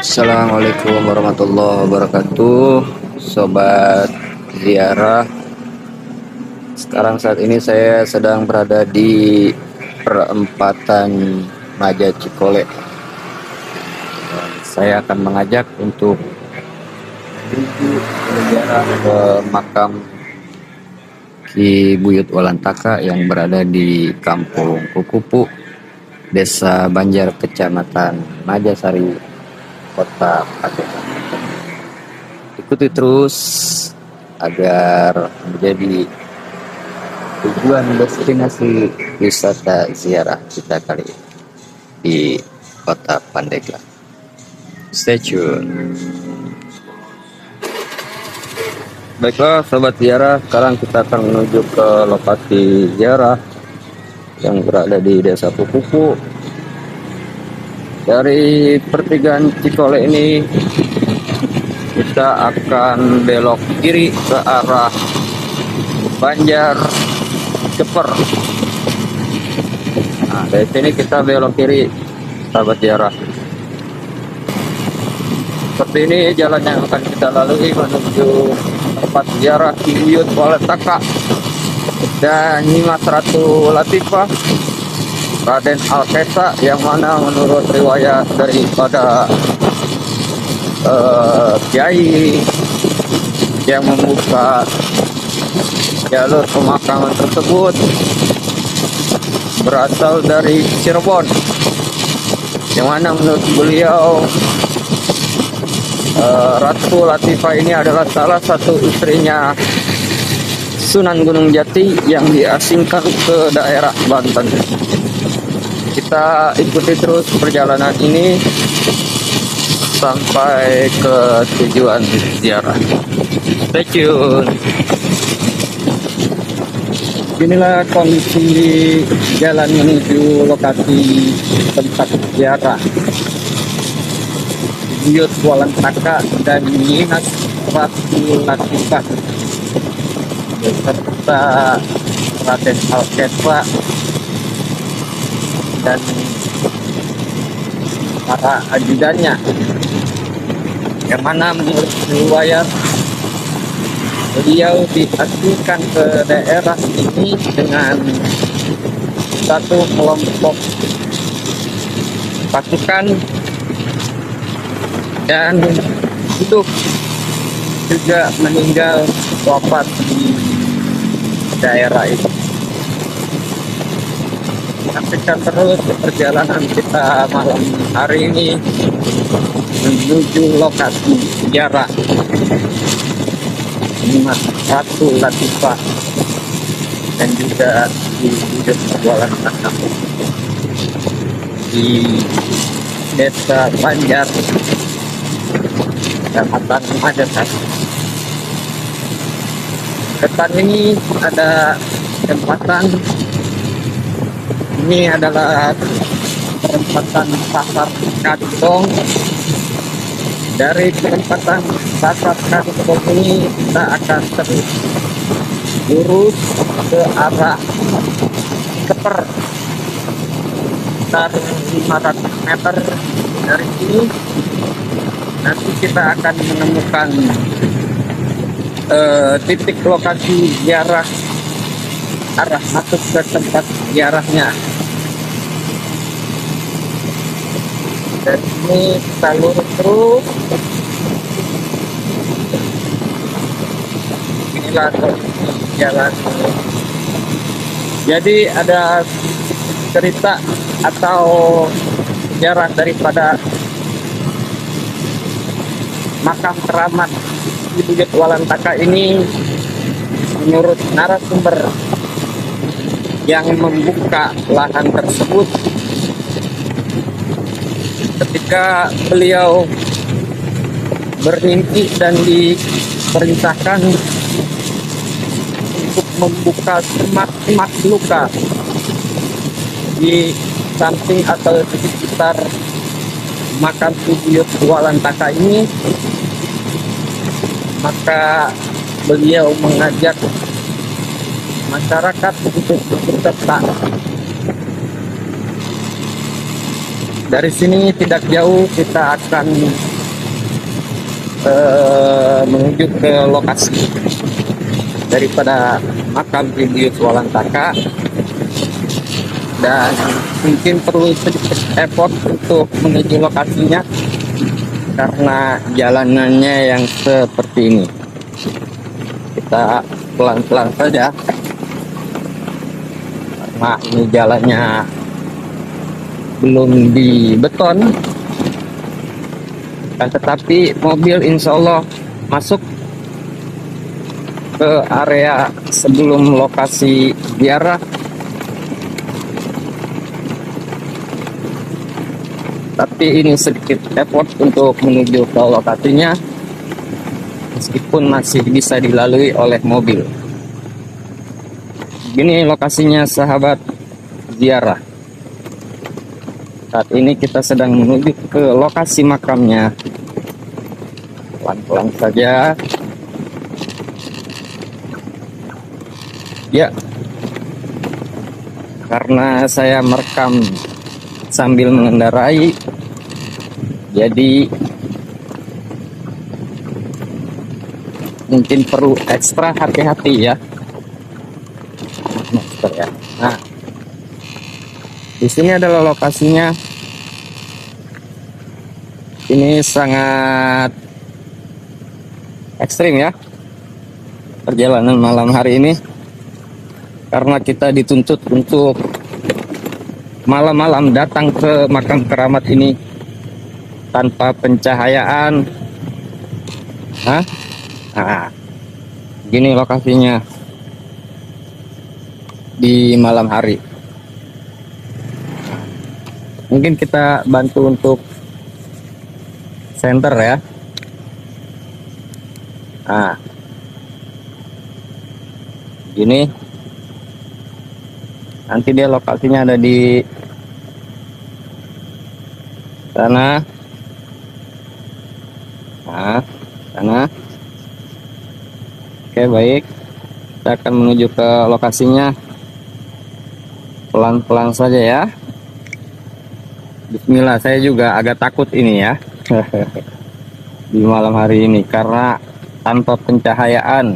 Assalamualaikum warahmatullahi wabarakatuh, sobat ziarah. Sekarang saat ini saya sedang berada di perempatan Maja Cikole. Saya akan mengajak untuk berziarah ke makam Ki Buyut Walantaka yang berada di Kampung Kukupu, Desa Banjar, Kecamatan Majasari, Kota Padang. Ikuti terus agar menjadi tujuan destinasi wisata ziarah kita kali ini di Kota Pandeglang. Stay tune. Baiklah sobat ziarah, sekarang kita akan menuju ke lokasi ziarah yang berada di Desa Kukupu. Dari pertigaan Cikole ini kita akan belok kiri ke arah Banjar Ceper. Nah, dari sini kita belok kiri, sahabat ziarah. Seperti ini jalan yang akan kita lalui menuju tempat ziarah Ki Buyut Walantaka dan Nyimas Ratu Latifah Raden Alkesa, yang mana menurut riwayat daripada Kiai yang membuka jalur pemakaman tersebut berasal dari Cirebon, yang mana menurut beliau Ratu Latifah ini adalah salah satu istrinya Sunan Gunung Jati yang diasingkan ke daerah Banten. Kita ikuti terus perjalanan ini sampai ke tujuan ziarah. Stay tune. Inilah kondisi jalan menuju lokasi tempat ziarah Buyut Walantaka dan Nyimas Ratu Latifah beserta Raden Alkesa dan para ajudannya, yang mana menurut riwayat beliau diasingkan ke daerah ini dengan satu kelompok pasukan dan hidup juga meninggal wafat di daerah itu. Saksikan terus perjalanan kita malam hari ini menuju lokasi ziarah Nyimas Ratu Latifah dan juga di Buyut Walantaka di Desa Banjar, Kecamatan Majasari. Depan ini ada jembatan. Ini adalah perempatan Pasar Kadipong. Dari perempatan Pasar Kadipong ini kita akan terus lurus ke arah Ceper sekitar 500 meter dari sini. Nanti kita akan menemukan titik lokasi ziarah, arah masuk ke tempat ziarahnya. Dan ini kita lurus terus. Inilah jalan. Jadi ada cerita atau sejarah daripada makam keramat Ki Buyut Walantaka ini. Menurut narasumber yang membuka lahan tersebut, ketika beliau bermimpi dan diperintahkan untuk membuka semak-semak luka di samping atau di sekitar makam Ki Buyut Walantaka ini, maka beliau mengajak masyarakat untuk berserta Dari sini tidak jauh kita akan menuju ke lokasi daripada makam Ibu Walantaka, dan mungkin perlu sedikit effort untuk menuju lokasinya karena jalanannya yang seperti ini. Kita pelan-pelan saja karena ini jalannya belum dibeton, dan tetapi mobil insya Allah masuk ke area sebelum lokasi ziarah. Tapi ini sedikit effort untuk menuju ke lokasinya, meskipun masih bisa dilalui oleh mobil. Ini lokasinya sahabat ziarah. Saat ini kita sedang menuju ke lokasi makamnya. Pelan-pelan saja. Ya, karena saya merekam sambil mengendarai, jadi mungkin perlu ekstra hati-hati ya. Nah, di sini adalah lokasinya. Ini sangat ekstrim ya perjalanan malam hari ini, karena kita dituntut untuk malam-malam datang ke makam keramat ini tanpa pencahayaan. Nah, gini lokasinya di malam hari. Mungkin kita bantu untuk center ya. Nah, gini. Nanti dia lokasinya ada di sana. Nah, sana. Oke, baik. Kita akan menuju ke lokasinya. Pelan-pelan saja ya. Bismillah, saya juga agak takut ini ya. Di malam hari ini karena tanpa pencahayaan.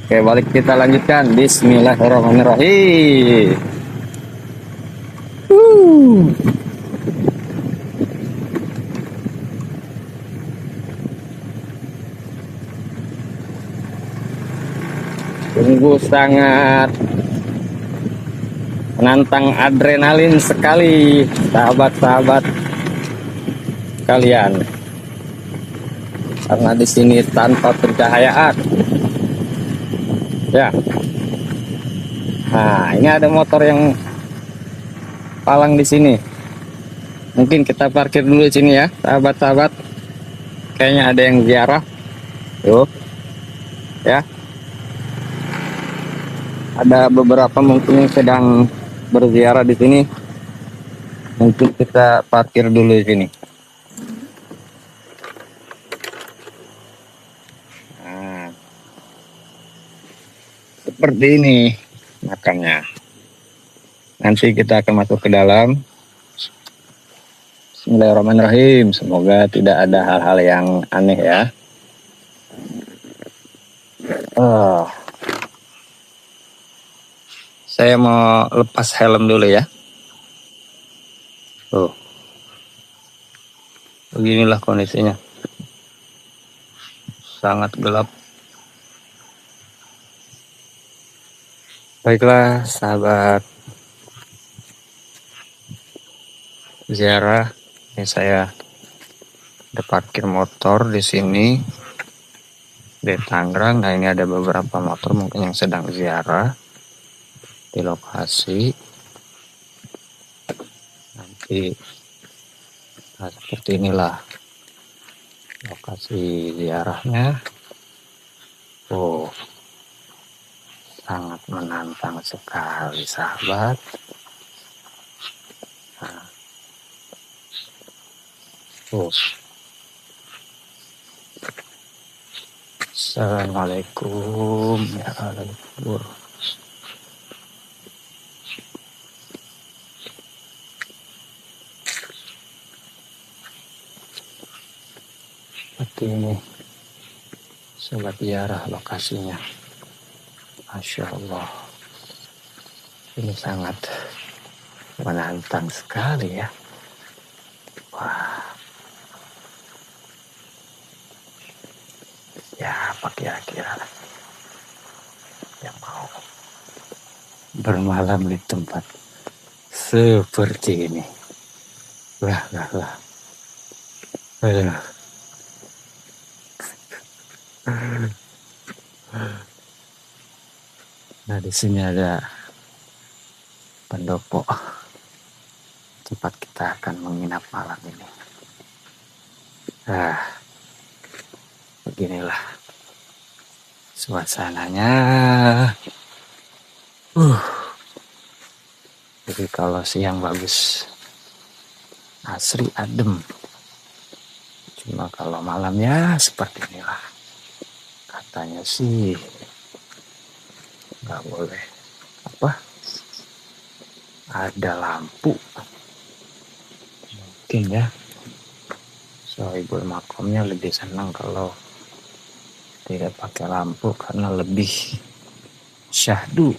Oke, balik kita lanjutkan. Bismillahirrahmanirrahim. Sungguh sangat menantang adrenalin sekali, sahabat-sahabat kalian. Karena di sini tanpa pencahayaan. Ya. Nah, ini ada motor yang palang di sini. Mungkin kita parkir dulu di sini ya, sahabat-sahabat. Kayaknya ada yang ziarah. Tuh. Ya. Ada beberapa mungkin yang sedang berziarah di sini. Mungkin kita parkir dulu di sini. Nah, seperti ini makamnya. Nanti kita akan masuk ke dalam. Bismillahirrahmanirrahim. Semoga tidak ada hal-hal yang aneh ya. Saya mau lepas helm dulu ya. Beginilah kondisinya. Sangat gelap. Baiklah sahabat ziarah, ini saya ada parkir motor di sini di Tangerang. Nah, ini ada beberapa motor mungkin yang sedang ziarah di lokasi. Nanti seperti inilah lokasi ziarahnya. Sangat menantang sekali sahabat. Nah. Assalamualaikum ya Allah. seperti ini sobat ziarah lokasinya. Masya Allah, ini sangat menantang sekali ya. Wah, siapa kira-kira yang mau bermalam di tempat seperti ini? Lah. Aduh. Nah, di sini ada pendopo tempat kita akan menginap malam ini. Beginilah suasananya. Jadi kalau siang bagus, asri adem. Cuma kalau malam ya seperti inilah. Katanya sih nggak boleh ada lampu. Mungkin ya sohibul makomnya lebih senang kalau tidak pakai lampu karena lebih syahdu.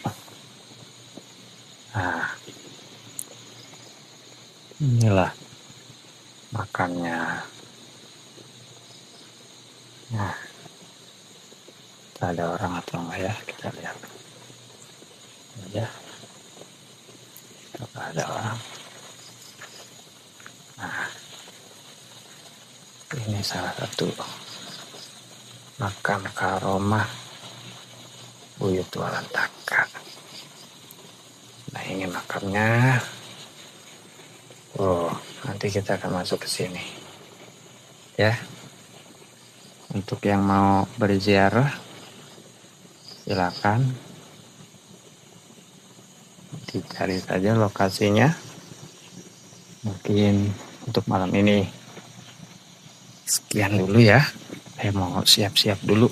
Nah, inilah makannya. Nah, ada orang atau enggak ya, kita lihat aja. Apakah ada orang? Nah, ini salah satu makam karomah Buyut Walantaka. Nah, ini makamnya. Nanti kita akan masuk ke sini ya. Untuk yang mau berziarah silakan dicari saja lokasinya. Mungkin untuk malam ini sekian dulu ya. Saya mau siap-siap dulu.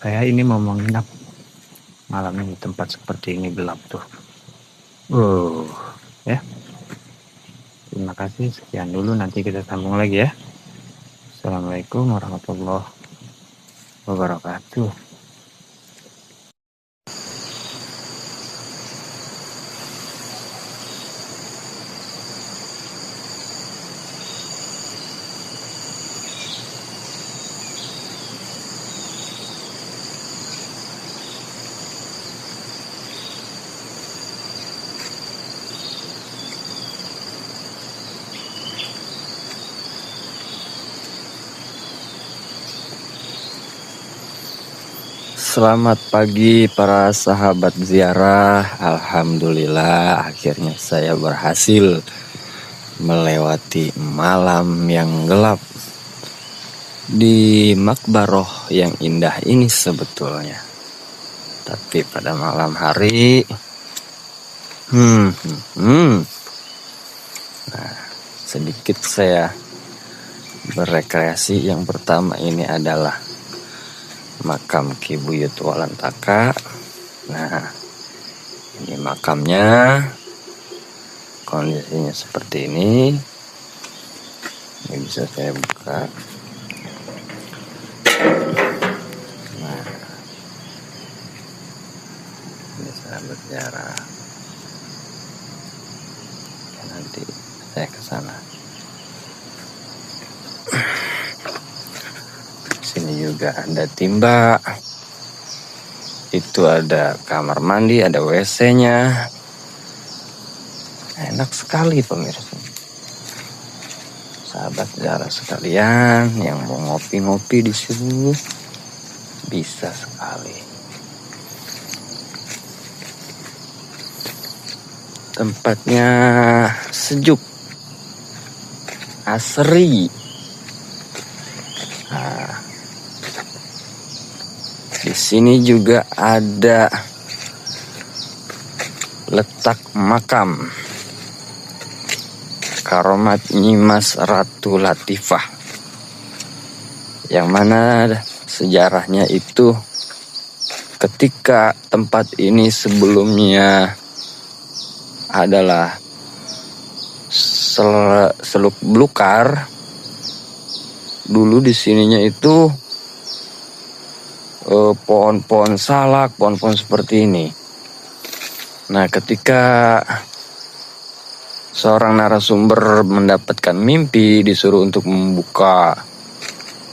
Saya ini mau menginap malam ini tempat seperti ini, gelap tuh. Ya. Terima kasih, sekian dulu, nanti kita sambung lagi ya. Assalamualaikum warahmatullahi wabarakatuh. Selamat pagi para sahabat ziarah. Alhamdulillah akhirnya saya berhasil melewati malam yang gelap di Makbaroh yang indah ini sebetulnya. Tapi pada malam hari nah, sedikit saya berrekreasi. Yang pertama ini adalah makam Ki Buyut Walantaka. Nah, ini makamnya, kondisinya seperti ini. Ini bisa saya buka. Nah, ini saya berziarah. Nanti saya ke sana. Sini juga ada timba. Itu ada kamar mandi, ada WC-nya. Enak sekali pemirsa. Sahabat ziarah sekalian yang mau ngopi-ngopi di sini bisa sekali. Tempatnya sejuk, asri. Di sini juga ada letak makam Karomat Nyimas Ratu Latifah, yang mana sejarahnya itu ketika tempat ini sebelumnya adalah seluk belukar dulu di sininya itu pohon-pohon salak, pohon-pohon seperti ini. Nah, ketika seorang narasumber mendapatkan mimpi disuruh untuk membuka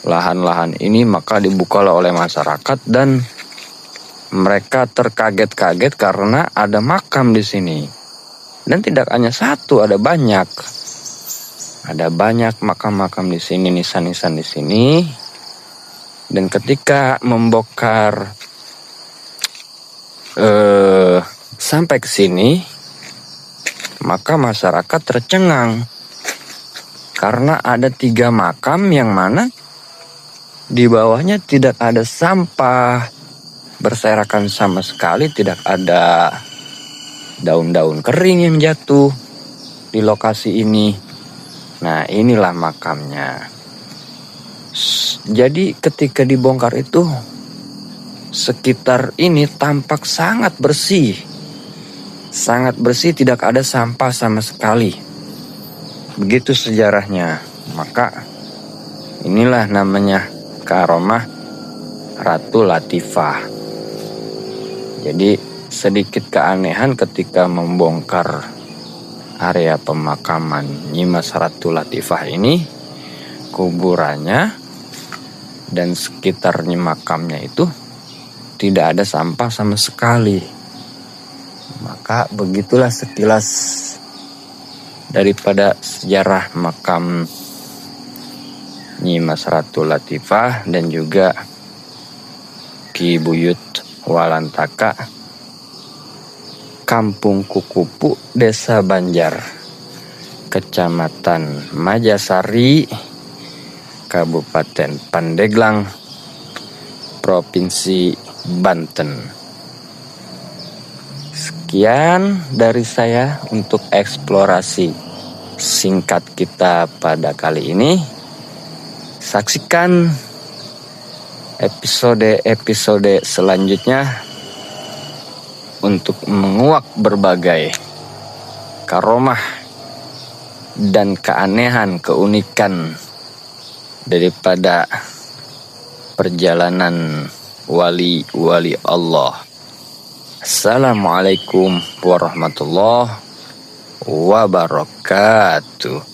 lahan-lahan ini, maka dibukalah oleh masyarakat dan mereka terkaget-kaget karena ada makam di sini. Dan tidak hanya satu, ada banyak. Ada banyak makam-makam di sini, nisan-nisan di sini. Dan ketika membongkar sampai ke sini, maka masyarakat tercengang karena ada 3 makam yang mana di bawahnya tidak ada sampah berserakan sama sekali, tidak ada daun-daun kering yang jatuh di lokasi ini. Nah, inilah makamnya. Jadi ketika dibongkar itu, sekitar ini tampak sangat bersih. Sangat bersih, tidak ada sampah sama sekali. Begitu sejarahnya. Maka inilah namanya karomah Ratu Latifah. Jadi sedikit keanehan ketika membongkar area pemakaman Nyimas Ratu Latifah ini, kuburannya dan sekitarnya makamnya itu tidak ada sampah sama sekali. Maka begitulah sekilas daripada sejarah makam Nyimas Ratu Latifah dan juga Ki Buyut Walantaka, Kampung Kukupu, Desa Banjar, Kecamatan Majasari, Kabupaten Pandeglang, Provinsi Banten. Sekian dari saya untuk eksplorasi singkat kita pada kali ini. Saksikan episode selanjutnya untuk menguak berbagai karomah dan keanehan, keunikan daripada perjalanan wali-wali Allah. Assalamualaikum warahmatullahi wabarakatuh.